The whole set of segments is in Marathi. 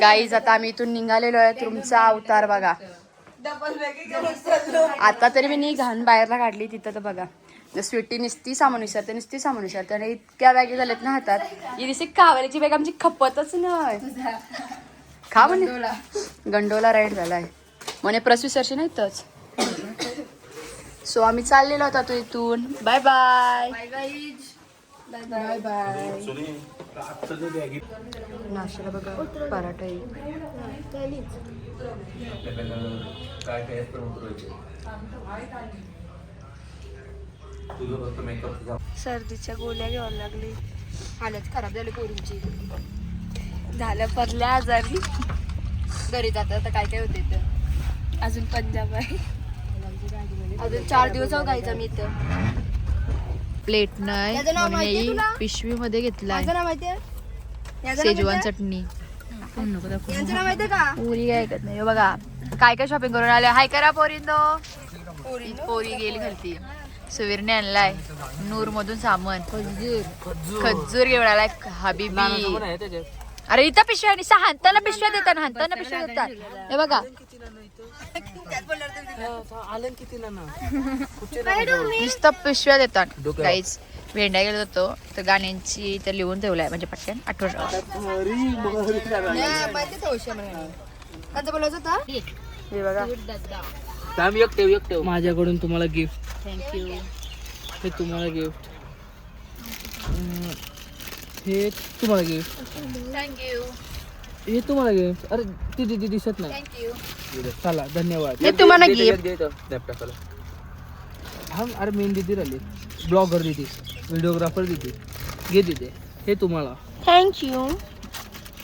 गाईज आता आम्ही इथून निघालेलो आहे. तुमचा अवतार बघा. आता तरी मी घाण बाहेरला काढली तिथं तर बघा. स्वीटी नुसती सामान विसरते आणि इतक्या बॅगी झाल्यात ना हातात. ही दिसते कावऱ्याची बॅग आमची खपतच नाही. खा म्हणे गंडोला राईड झालाय म्हणे प्रस विसरशी नाही तच. सो आम्ही चाललेलो होता तो इथून. Bye bye bye bye. नाश्त्याला बघा पराठा सर्दीच्या गोळ्या घ्यावं लागली. हालत खराब झाली पोरींची. झालं पडल्या आजारी. घरी जातात तर काय काय होते तर अजून पंजाब आहे. अजून 4 दिवस जायचं मी इथं. प्लेट नाही पिशवी मध्ये घेतलाय शेजवान चटणी. पुरी ऐकत नाही बघा. काय काय शॉपिंग करून आले. हाय करा पोरींनो. पोरी गेली घालती. सुवीरने आणलाय नूर मधून सामान. खजूर घेऊन आलाय हबीबी. अरे इथं पिशव्या हाताना पिशव्या देतात. हे बघा नुसतं पिशव्या देतात. काहीच भेंड्या गेलो होतो तर गाण्यांची इथं लिहून ठेवलाय म्हणजे पटकन आठवण. माझ्याकडून तुम्हाला गिफ्ट. थँक्यू. हे तुम्हाला गिफ्ट. हे तुम्हाला गिफ्ट. थँक्यू. हे तुम्हाला गिफ्ट. अरे ती दीदी दिसत नाही. थँक्यू. चला धन्यवाद. हे तुम्हाला गिफ्ट. हा अरे मेन दीदी राहिली. ब्लॉगर दीदी, व्हिडिओग्राफर दीदी. घे दीदी. हे तुम्हाला. थँक्यू.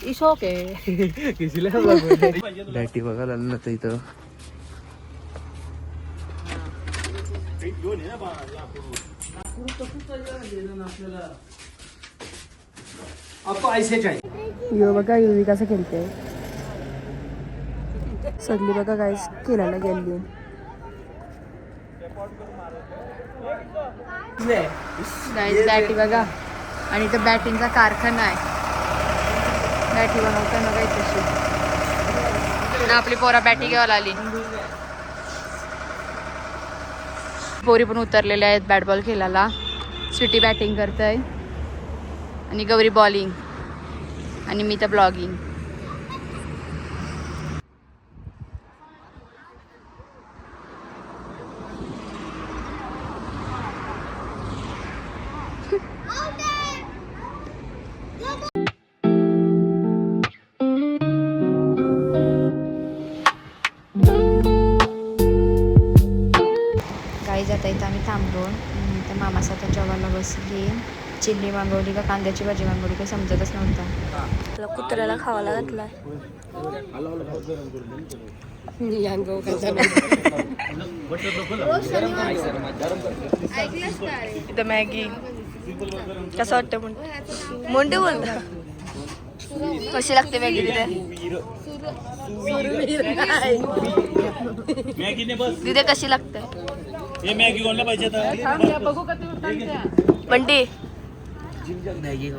It's okay. लाईटी बघायला आलं ना इथं. यो बघा युवी कसं खेळते. सगळी बघा गाईस खेळायला गेली. गाईस बॅटी बघा. आणि इथं बॅटिंगचा कारखाना आहे. बॅटी बनवताना काही तशी आपली पोरा बॅटी घ्यायला आली. पोरी पण उतरलेल्या आहेत बॅट बॉल खेळायला. स्वीटी बॅटिंग करतय आणि गौरी बॉलिंग आणि मी तर ब्लॉगिंग. काही जाता इथं आम्ही थांबलो. तर मामासाठी जेवायला बसली. चिल्ली मागवली का कांद्याची भाजी मागवली काही समजतच नव्हता. कुत्र्याला खावायला घातलाय. इथं मॅगी कसं वाटतं म्हणते बोलता. कशी लागते मॅगी तिथे. तिथे कशी लागते बंटी. मॅगी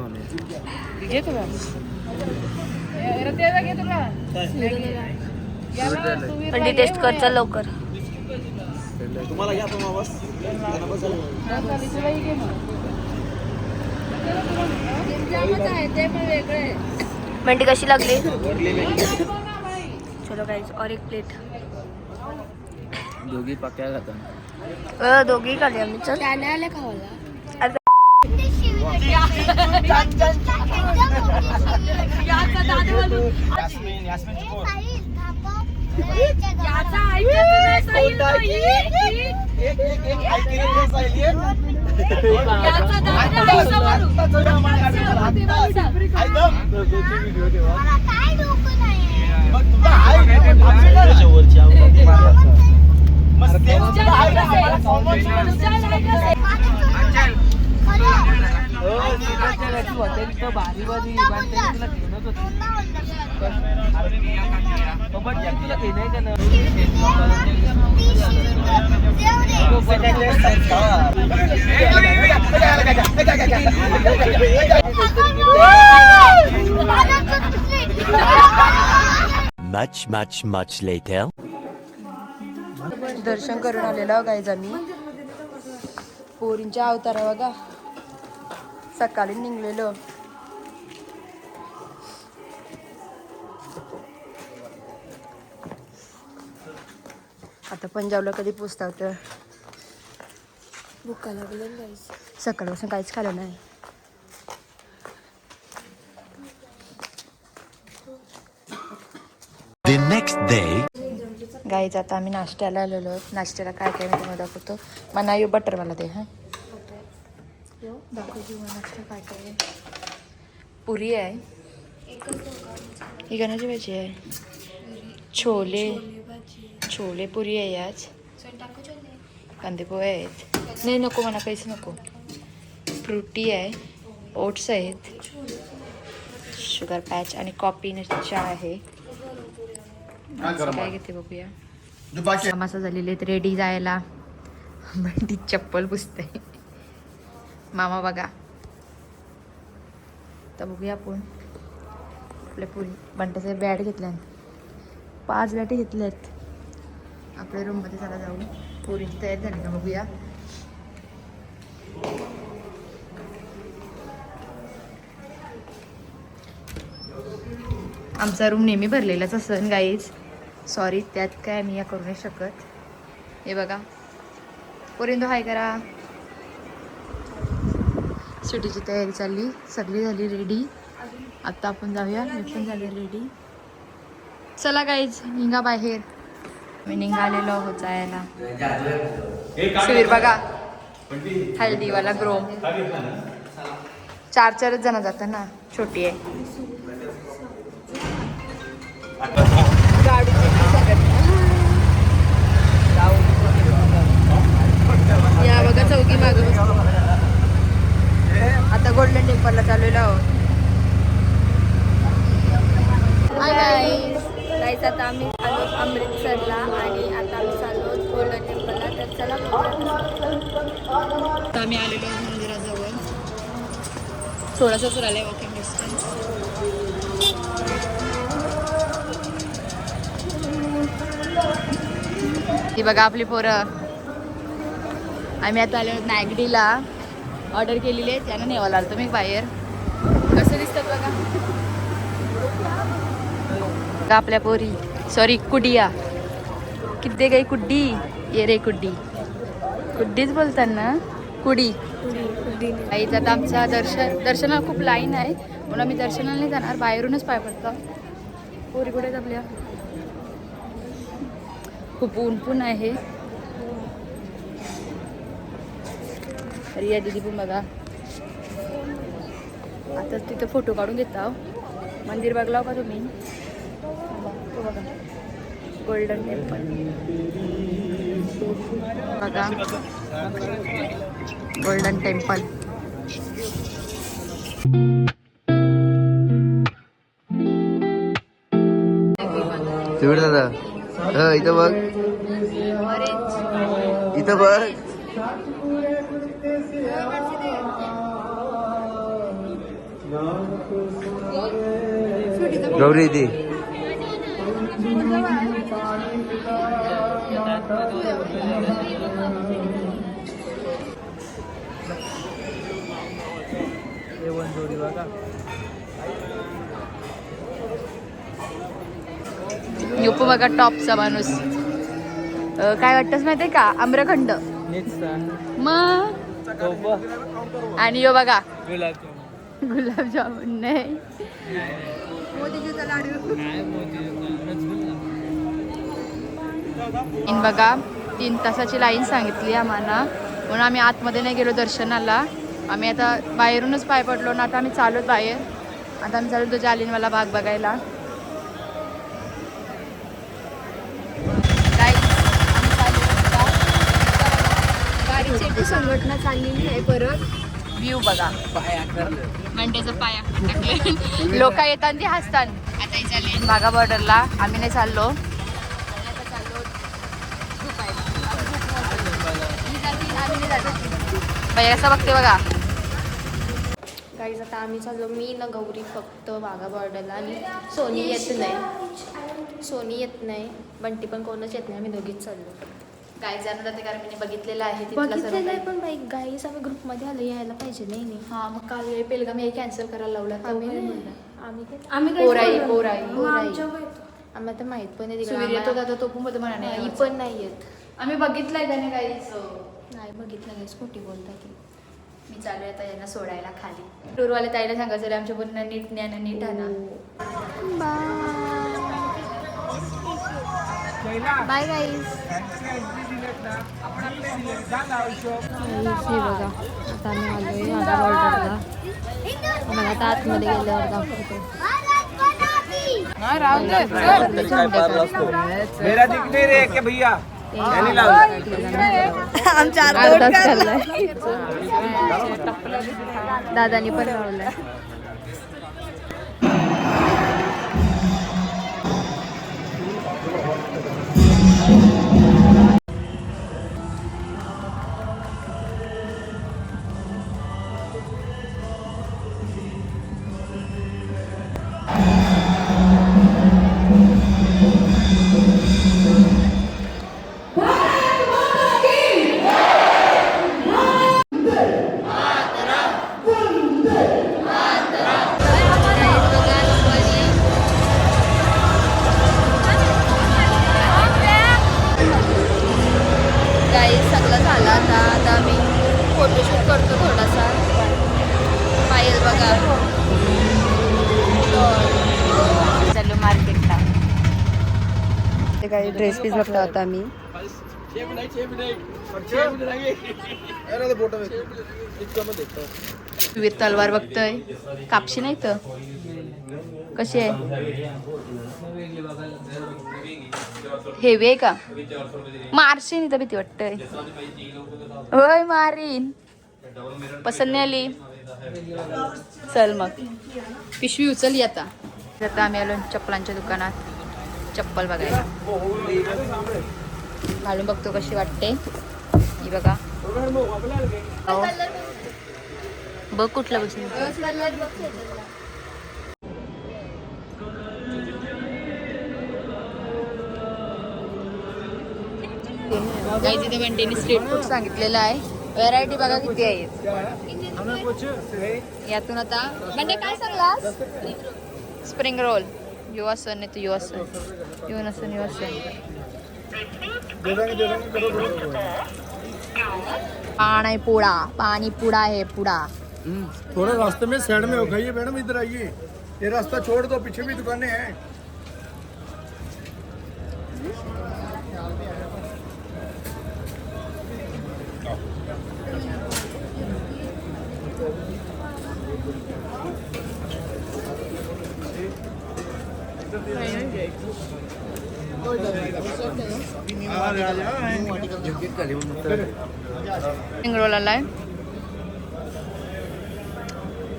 बंटी टेस्ट कर चल लवकर. बंटी कशी लागली. चलो गाइस और एक प्लेट. दोघी पक्या खातात. दोघी खाली आम्ही. चल आले खावायला. much later. दर्शन करून आलेलो गाईज आम्ही. पोरींच्या अवतारा बघा, सकाळी निघलेलो. आता पंजाबला कधी पोचता होतं. भुका लागलं गाईज, सकाळपासून काहीच खाल्लं नाही. The next day. गाईज आता आम्ही नाश्त्याला आलेलो आहोत. नाश्त्याला काय काय मी तुम्हाला दाखवतो. मला येऊ बटरवाला दे. हां दाखवतो नाश्ता काय काय. पुरी आहे, ही गणाची भाजी आहे, छोले पुरी आहे, आज कांदे पोहे आहेत. नाही नको मला काहीच नको. फ्रुटी आहे, ओट्स आहेत, शुगर पॅच आणि कॉफी चहा आहे. काय घेते बघूया. मासा झालेले आहेत रेडी जायला. बंटी चप्पल पुसते. मामा बघा. तर बघूया आपण आपल्या पुरी बंट्याचे बॅट घेतल्या, 5 बॅटी घेतल्यात. आपल्या रूममध्ये चला जाऊ. पुरीची तयारी झाली का बघूया. आमचा रूम नेहमी भरलेलाच असं गाईज. सॉरी, त्यात काय मी या करू नाही शकत. हे बघा पोरींदो हाय करा. सुटीची तयारी चालली, सगळी झाली रेडी. आता आपण जाऊया. मी पण झाली रेडी. चला गाईज निघा बाहेर. मी निघालेलो आहोत जायला. शिवीर बघा हल्दीवाला ग्रोम. 4 जण जातात ना, छोटी आहे. या बघा चौकी मागे. आता गोल्डन टेम्पलला चाललेलो आहोत. गाईज आता आम्ही आलो अमृतसरला आणि आता आम्ही चाललो गोल्डन टेम्पलला. तर चला आता आम्ही आलेलो आहोत मंदिराजवळ. थोडंसंच राहिलं आहे वॉकिंग डिस्टन्स. ती बघा आपली पोरं. आम्ही आता आलो नागडीला. ऑर्डर केलेली आहे, त्यानं नेवायला आलो तुम्ही बाहेर. कसं दिसतात बघा आपल्या पोरी. सॉरी कुडिया. किती गई कुड्डी. ये रे कुड्डी. कुड्डीच बोलतात ना, कुडी. आईचं आता आमचा दर्शनाला खूप लाईन आहे म्हणून आम्ही दर्शनाला नाही जाणार, बाहेरूनच पाय पडतो. पोरी कुठे आहेत आपल्या. खूप ऊन पण आहे. रिया दीदी पण बघा. आता तिथं फोटो काढून घेता. मंदिर बघलाव का तुम्ही. तो बघा गोल्डन टेम्पल बघा. Golden Temple. शिवीर दादा इथं बघ, इथं बघ. गौरी दी जोडी बघा. युपू बघा टॉपचा माणूस. काय वाटतंच माहितीये का, आम्रखंड मग. आणि यो बघा गुलाबजामुन नाही, मोतीचूरचा लाडू. बघा 3 तासाची लाईन सांगितली आम्हाला म्हणून आम्ही आतमध्ये नाही गेलो दर्शनाला. आम्ही आता बाहेरूनच पाय पडलो ना. आता आम्ही चालू बाहेर. आता आम्ही चालू तो जालियनवाला बाग बघायला. गाडीची संघटना चाललेली आहे. परत व्ह्यू बघा, मंड्याचा पाया टाकले. लोक येतात ते हसतात. आता चालले बागा बॉर्डरला. आम्ही नाही चाललो. बाई कसं बघते बघा. गाईज आता आम्ही चाललो, मी ना गौरी फक्त वाघा बॉर्डरला आणि सोनी येत नाही बंटी पण कोणच येत नाही, आम्ही दोघीच चाललो. काय जाणार होते कारण मी बघितलेलं आहे तिथलं सर्व बघितलेलं आहे काही. पण बाई गाईज आम्ही ग्रुपमध्ये आलो, यायला पाहिजे नाही नाही. हा मग काल हे पेलगाम हे कॅन्सल करायला लावला तर आम्ही काय नाही. म्हणलं? आम्ही पोराई. आम्हाला तर माहित पण नाही सुवीर येतो दादा तो पण मध्ये म्हणा नाही नाही पण नाही येत. आम्ही बघितलंय त्याने काहीच. नाही बघितलं नाही, स्कूटी बोलतात. मी चालू आहे आता यांना सोडायला खाली. टूरवाले ताईला सांगायचं रे आमच्या पूर्ण नीट न्याना नीट आणा. Bye guys. हे बघा आता आम्ही आलोय वाघा बॉर्डरला. मला आता आतमध्ये गेल्यावर दाखवतो. मेरा दिख नहीं रे क्या भैया? अर्धा तास चाललाय. दादानी पण लावलाय. गाईज सगळं झालं आता मी फोटोशूट करतो थोडासा. पायल बघा चाललो मार्केटला. ते काही ड्रेस पीस बघता होता आम्ही. वीर तलवार बघतोय. कापशी नाही तर कशी आहे? हेवी आहे का? मारशीन इथं भीती वाटतंय. होय मारीन. पसंत नाही आली चल मग पिशवी उचलली आता. आता आम्ही आलो चप्पलांच्या दुकानात. चप्पल बघायला घालून बघतो कशी वाटते. ही बघा बघ कुठला बसून. काही तिथे बंटीने स्ट्रीट फूड सांगितलेलं आहे. व्हरायटी बघा किती आहेत. यातून आता बंटे काय सांगलास? स्प्रिंग रोल युवासन नाही तू युवासन युवासन युवासन. पानी पुड़ा है पुड़ा. थोड़ा रास्ते में साइड में हो गई है मैडम, इधर आइए. ये रास्ता छोड़ दो, पीछे भी दुकानें हैं. स्प्रिंग रोल आलाय.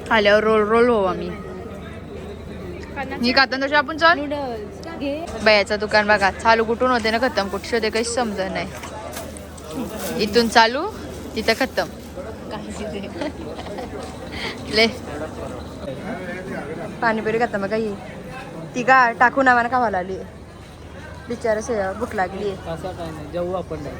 खाल्यावर रोल रोल हो आम्ही. मी खाताना तशी आपण चल. बयाचं दुकान बघा चालू कुठून होते ना खतम कुठे होते काही समजत नाही. इथून चालू तिथं खतम. ले पाणीपुरी खाता मग काही ती का टाकून आम्हाला खावायला आली. बिचारा भूक लागली. असं काय नाही, जेवू आपण नाही.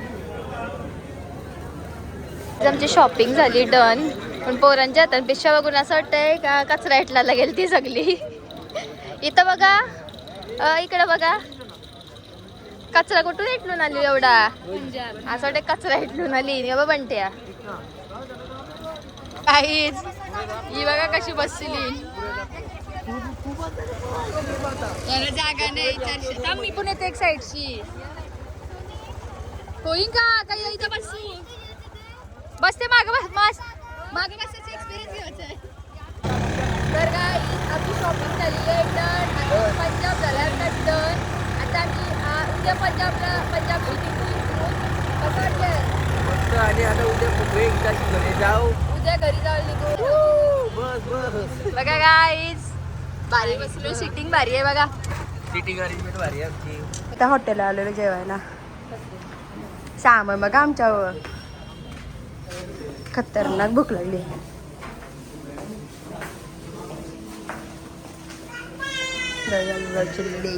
आमची शॉपिंग झाली डन. पण पोरांच्या हातांपेक्षा बघून असं वाटतंय का कचरा हेटला गेली ती सगळी. इथं बघा इकडं बघा कचरा कुठून हेटलून आली एवढा. असं वाटतं कचरा हेटलून आली बाबा बंट्या. काहीच ही बघा कशी बसली. जागा नाही. मी पण येते एक साईडची होईन का काही इथं बसू बसते मागे बस मागे बसायचा एक्सपिरियन्स घ्यायचा आहे. तर काय आपली शॉपिंग झाली आहे डन. पंजाब झाला डन. आता आम्ही उद्या पंजाब शूटिंग कसं वाटलं? आणि आता उद्या घरी जाऊ. उद्या घरी जाऊ निघू. बघा गाईज भारी बसलो. सिटिंग भारी आहे बघा. सिटिंग अरेंजमेंट भारी आहे आमची. आता हॉटेलला आलेलो जेवायला. सामान बघा आमच्यावर. खतरनाक भूक लागली. चिल्ली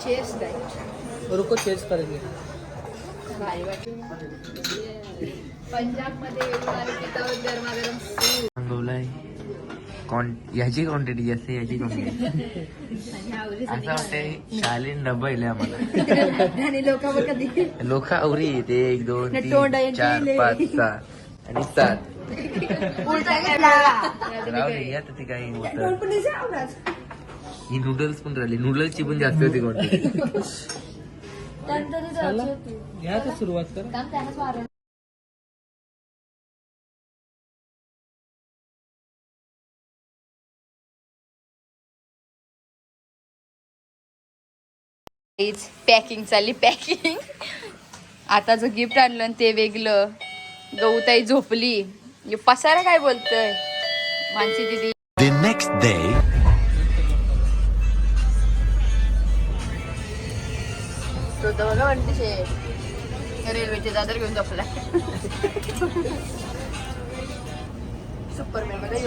चेस रुको चेस करेंगे. पंजाब मध्ये गरमागरम सूप मागवलाय याची क्वांटिटी जास्त याची क्वांटिटी असं वाटतंय शालीन डब्बा येईल आम्हाला. आणि लोक कधी लोक आवरी येते 1 2 तोंड 3 यांची 4 लय. 5 6 आणि 7 राहू दे या ती काही होतं. ही नूडल्स पण राहिली नूडल्सची पण जास्त होती क्वांटिटी. घ्या तर सुरुवात कर. पॅकिंग चालली पॅकिंग. आता जो गिफ्ट आणलं ते वेगळं. गौताई झोपली. पसारा काय बोलतोय मानसी दीदी. The next day. तो तर बघा म्हणते रेल्वेचे दादर घेऊन झोपला. सुपरमॅन मध्ये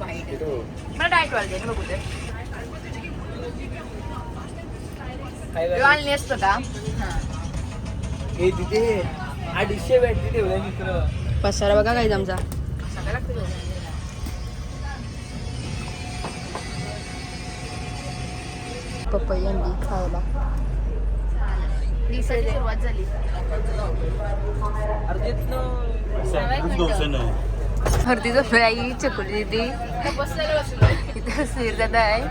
मला डायट वाढते ना बघू ते आणली असतं का. हे तिथे 250 बॅटरी ठेवलाय मित्र. पसारा बघा काय आमचा. पपई आणली खायला. दिवसाची सुरुवात झाली. हरती झोपली चकुली दिदी इथं सिरदादा आहे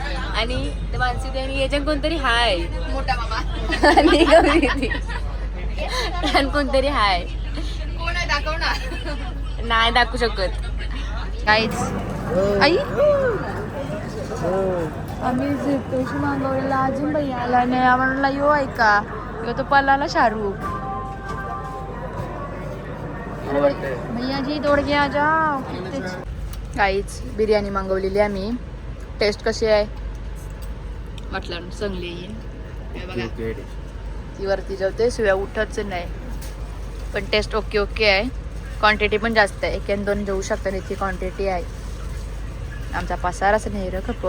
आणि मानसी आणि याच्यात कोणतरी हाय मोठा मामा आणि गौरी दिदी आणि कोणतरी हाय. कोण आहे दाखव ना. नाही दाखवू शकत काहीच. आई आम्ही झेपेशी मागवलेला अजून बाई आला नाही. आम्हाला यो ऐका यो तो पल्लाला शाहरुख. भैया जी दौड गया जाओ. काहीच बिर्याणी मागवलेली आम्ही. टेस्ट कशी आहे म्हटलं चांगली आहे. ती वरती जेवते शिव्या उठतच नाही पण टेस्ट ओके ओके आहे. क्वांटिटी पण जास्त आहे. 1 आणि 2 जेवू शकता इतकी क्वांटिटी आहे. आमचा पसाराच नाही र खप.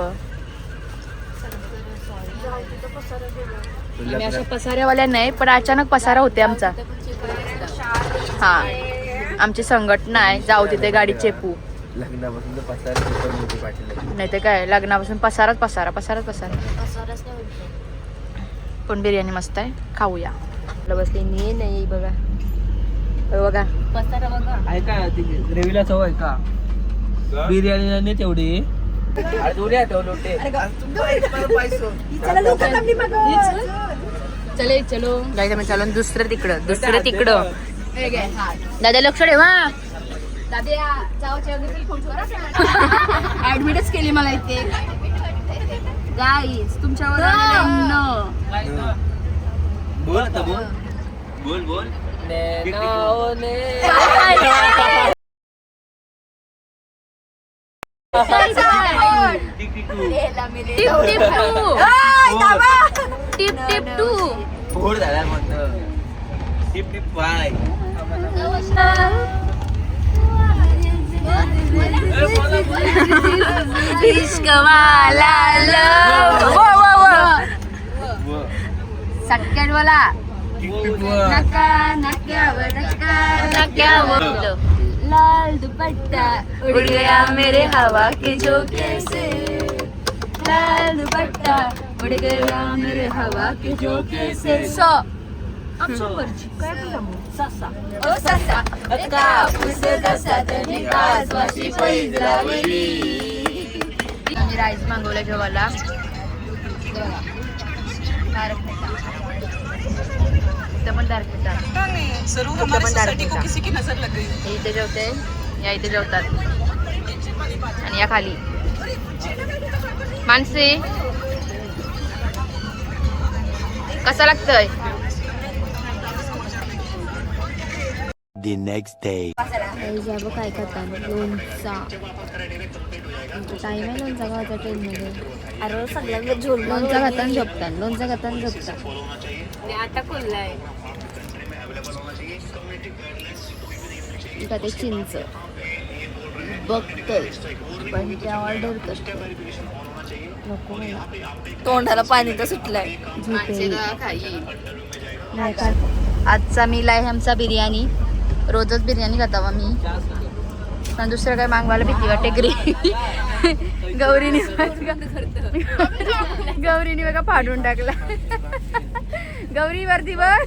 आम्ही अशा पसाऱ्यावाल्या नाही पण अचानक पसारा होते आमचा. हा आमची संघटना आहे जाऊ तिथे गाडी चेपू. लग्नापासून तर पसारा नाही तर काय लग्नापासून पसाराच पसारा पसाराच पसारा. पण बिर्याणी मस्त आहे खाऊया. बसली नाही बघा बघा पसारा बघा. आहे का ग्रेव्हीला चव आहे का. बिर्याणी नाही तेवढी. चले चलो जायचं मी चालून दुसरं तिकडं दादा लक्ष ठेवा. ऍडमिटच केली मला इथे गाईस तुमच्यावर बोल आता बोल बोल बोल. टिप टिप टू बोल झाला म्हणतो टिप टिप पाय. सटक्यात बोला. नका नक्यावर नक्यावर लाल दुपट्टा उड़ गया मेरे हवा के झोंके से. लाल दुपट्टा उड़ गया मेरे हवा के झोंके से. राईस मागवलं जेवायला. इथं पण दारपेटा इथे जेवते या इथे जेवतात आणि या खाली माणसे. कसं लागतंय. The next day. काय खातात लोणचा. टाईम आहे लोणचा खायचा ट्रेनमध्ये. अरे सगळ्यांना झोल लोणचा खाताना झोपतात. लोणचा खाताना झोपतात. आता खोललाय इथं ते चिंच बघतोय पण त्या ऑर्डर करतोय. नको मला. तोंडाला पाणी तर सुटलंय. नाही का आजचा मील आहे आमचा बिर्याणी. रोजच बिर्याणी खाता मी. पण दुसरं काय मागवायला भीती वाटते. गौरीने बघा फाडून टाकला. गौरी वरती बघ.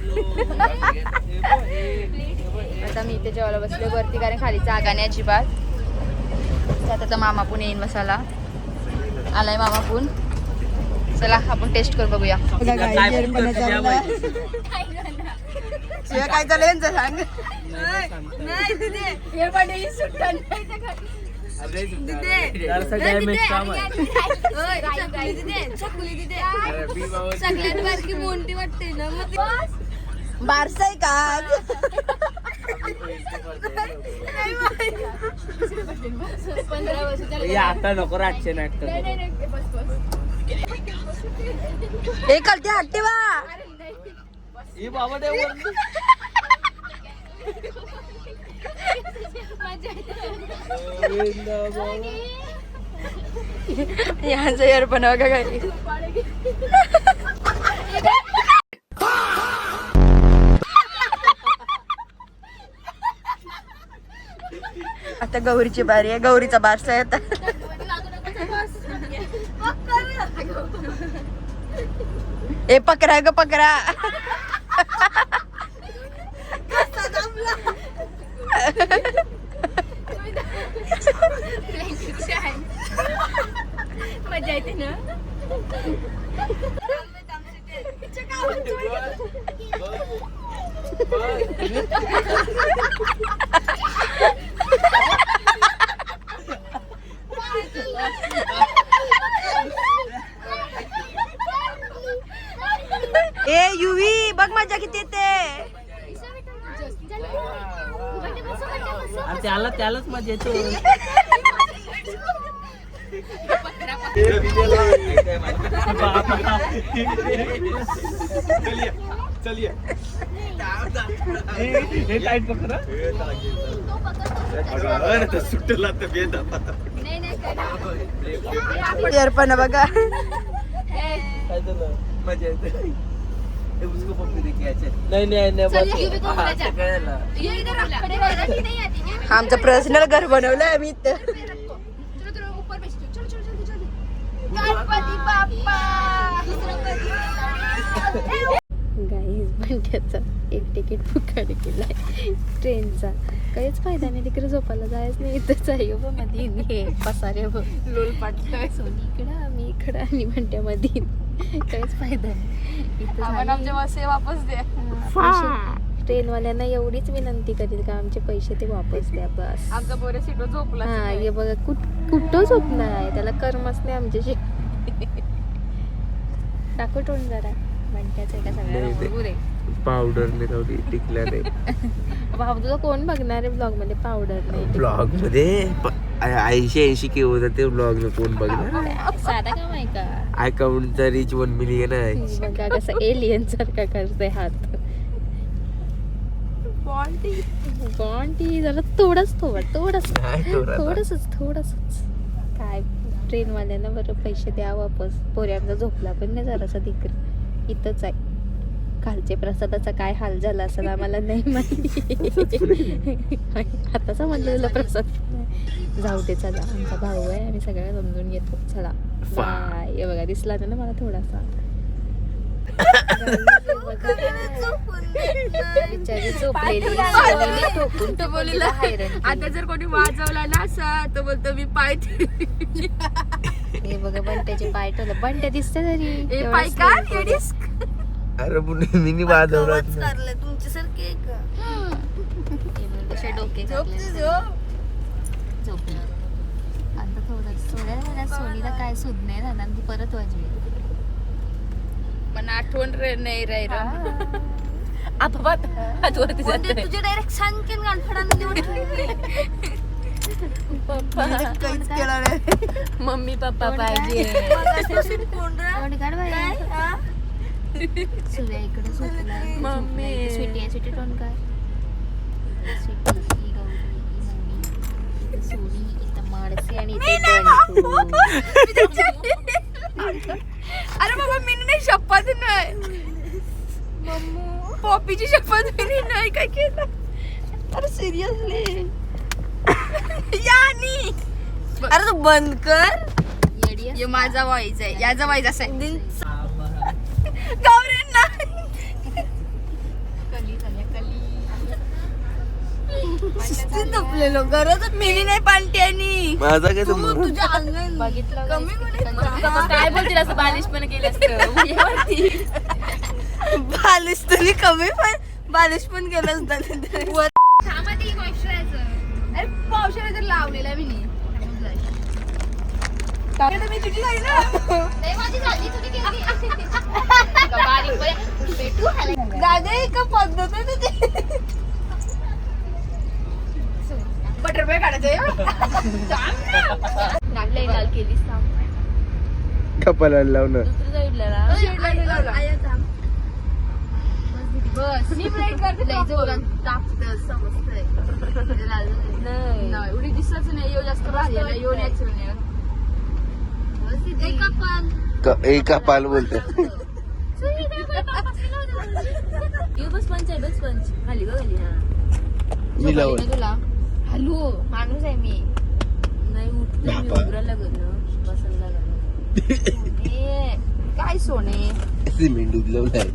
आता मी इथे जेवायला बसले वरती कारण खाली जागा नाही अजिबात. त्यात आता मामापून येईन मसाला. आलाय मामापून. चला आपण टेस्ट करू बघूया. शिवाय काय झालं यांचं सांग. सगळ्यात बारकी मोठी वाटते ना मग बारस आहे का. आता नको रातचे नाटक. हे कळते हट्टे वा. यांचं एअरपण बघा काही. आता गौरीची बारी आहे. गौरीचा बारसा आहे आता. ए पकरा ग पकरा. मजा येते ना. ए युवी बघ मजा किती येते. त्यालाच मजा येतो. चलिए हे टाईट पकडा. सुट्टीला तर बेदा एअरपण बघा. काय झालं? मजा येते. उसको पप्पी देखी अच्छा. नहीं आमचं पर्सनल घर बनवलंय आम्ही इथं. गाईज भांड्याचा एक तिकीट फुकट केलाय ट्रेनचा. काहीच फायदा नाही. तिकडे झोपायला जायच नाही. इथंच आहे बा मध्ये पसारे लोल पाटलं. सोनी इकडं आम्ही इकडं आणि भांड्यामध्ये काहीच फायदा नाही. वापस द्या. ट्रेनवाल्यांना एवढीच विनंती करील का आमचे पैसे ते वापस द्या बस. आमचा पोरे सीटवर झोपला. हा हे बघा कुठं झोपणार आहे. त्याला कर्मच नाही आमच्याशी. टाकू टोन जरा म्हणत्याचं का सगळ्या पावडरने थोडी टिकल्याने. भाऊ तुझा कोण बघणार आहे ब्लॉग मध्ये. पावडर नाही ब्लॉग मध्ये 80 के होतं ते ब्लॉग में कोण बघणार. साधा काम आहे का. अकाउंटचा रीच 1 मिलियन आहे. बघा कसं एलियन सारखा करते हात. बॉन्टी जरा थोडंच काय ट्रेनवाल्यांना बरं पैसे द्या वापस. पोऱ्यांचा झोपला पण नाही जरासा तिकडे. इथंच आहे. कालचे प्रसादाचा काय हाल झाला असेल आम्हाला नाही माहिती. आता समजलेलं प्रसाद. जाऊ दे चला. आमचा भाऊ आहे. आम्ही सगळ्या समजून घेतो. चला बाय. हे बघा दिसला ना मला थोडासा. बिचारी झोपलेली. आता जर कोणी वाजवला ना असा तर बोलतो मी पाय. हे बघा बंट्याचे पाय ठेवलं. बंट्या दिसते तरी पाय का येडीस. अरे मी वाजवला तुमच्यासारखे डोके झोपलं. आता थोड्या वेळात सोनीला काय सुध नाही राहणार. ती परत वाजवेल. पण आठवण नाही राहील. तुझे डायरेक्ट सांगेन मम्मी पप्पा पाहिजे. सूर्या इकडे झोपला. मम्मी स्वीटी आहे. स्वीटी टोन काय. स्वीटी गौरी माणसे आणि अरे बाबा मी नाही, शपथ नाही, पॉपीची शपथ मी नाही काय केलं. अरे सिरियसली यानी, अरे तू बंद कर. ये माझा वॉइस आहे, याचा वॉइस असा आहे. गौरी नाही तपलेलो गरजच मिली नाही पालट्यानी. माझा काय तुझ्या अंगण बघितलं कमी काय बोलतील असं बालिश पण केलं असतं. बालिश तुम्ही कमी पण बालिश पण केलं असतं. अरे पावसाळ्यात लावलेला मी नाही. मी तुझी झाली ना गाडी का पद्धत आहे तुझी. बटरफ्लाय काढायचं लाल केलीस कपाला लावणं. बस मी प्लेट करते एवढी दिसतच नाही. यो जास्त भारी आहे, यो नॅचरल आहे. एक कपाल बोलते. बस पंच आहे, बस पंच खाली बघ खाली. मी लावून तुला हॅलो माणूस आहे मी नाही उठला लागत ना बसन लागत. काय सोने सिमेंट उचलवलाय.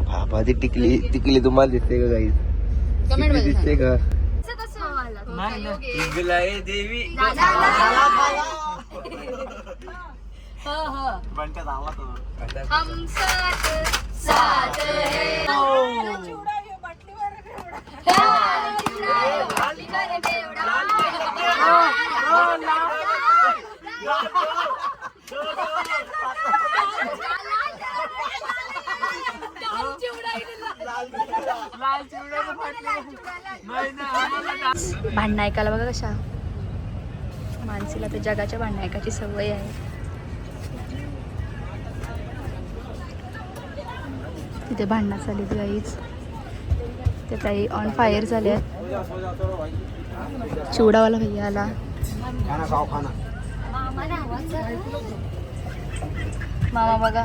बाबा ती टिकली तुम्हाला दिसते का काही? कमेंट मध्ये दिसते का? देवी हम साथ है. भांडणं ऐकायला बघा कशा माणसाला तर जगाच्या भांडणं ऐकायची सवय आहे. तिथे भांडणं चालली गाईच, ते काही ऑन फायर झाले. चिवडावाला भैया आला. मामा बघा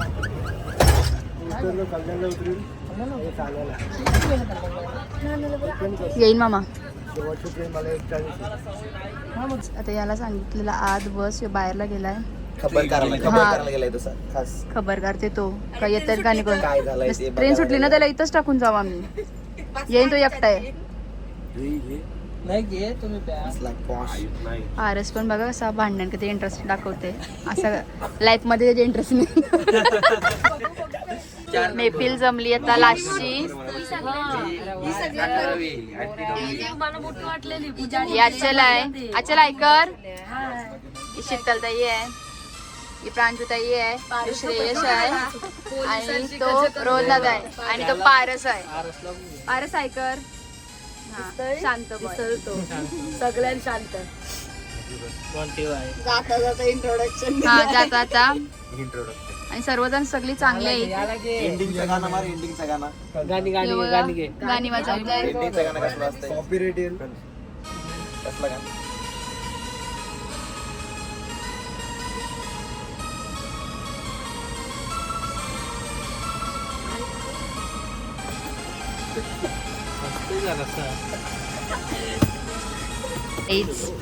येईन मामा. आता याला सांगितलेलं आत बस, बाहेरला गेलाय. खबर करायला गेलाय तसा खास. खबर करते तो काय येतात गाणी काय झालंय ते ट्रेन सुटली ना त्याला इथंच टाकून जाऊ आम्ही. येईन तो एकटा आहे. नाही घे तुम्ही आरस पण बघा कसा भांडण किती इंटरेस्ट दाखवते. असं लाईफ मध्ये त्याचे इंटरेस्ट नाही. मेफिल जमली आता लास्टची. अचल आहे, अचल ऐकर. ही शीतलताई आहे, ही प्रांजूताई आहे, ही श्रेयश आहे आणि तो रोहनदादा आहे आणि तो पारस आहे. पारस ऐकर. शांत तो सगळ्यांना शांत. जाता जाता इंट्रोडक्शन. हा जाता आता आणि सर्वजण सगळी चांगली आहे. एंडिंगचं गाणं मार, एंडिंगचं गाणं. गाणी घे. गाणी वाजवताय. एंडिंगचं गाणं कसलं असतं? कॉपीराइट येईल. कसलं गाणं?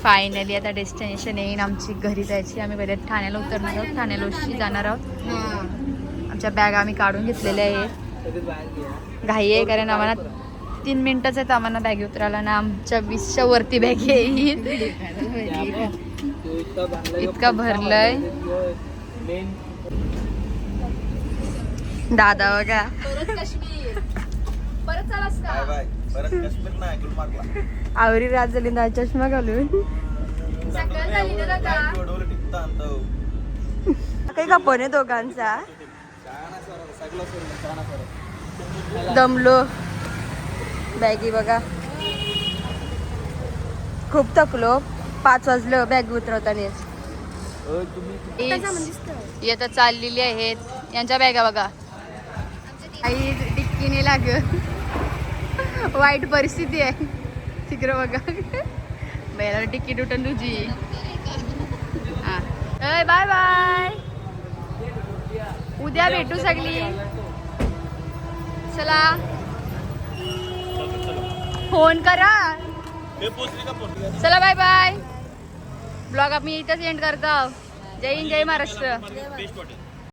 फायनली आता डेस्टिनेशन येईन आमची घरी जायची. आम्ही पहिले ठाण्याला उतरणार आहोत, ठाण्याला उशी जाणार आहोत. आमच्या बॅग आम्ही काढून घेतलेल्या आहेत. घाई आहे कारण आम्हाला 3 मिनिटच आहेत आम्हाला बॅग उतरायला ना. आमच्या 20च्या वरती बॅग येईल. इतका भरलंय. दादा बघा परत चालास का? परत काश्मीर नाही, गुलमार्गला. आवरी रात झाली ना चष्मा घालून. सकाळ झाली ना दादा. डोलं टिकतं आणतो. काही गप्पा दोघांचा. दमलो. बॅगी बघा खूप थकलो. 5 वाजलं बॅग उतरवतानाच. येतं चाललेली आहेत. यांच्या बॅगा बघा. आई डिक्कीने लाग वाईट परिस्थिती आहे तिकडं बघा बैला तिकीट उठून तुझी. बाय बाय, उद्या भेटू सगळी. चला फोन करा. चला बाय बाय. ब्लॉग आम्ही इथंच एंड करतो. जय हिंद, जय महाराष्ट्र.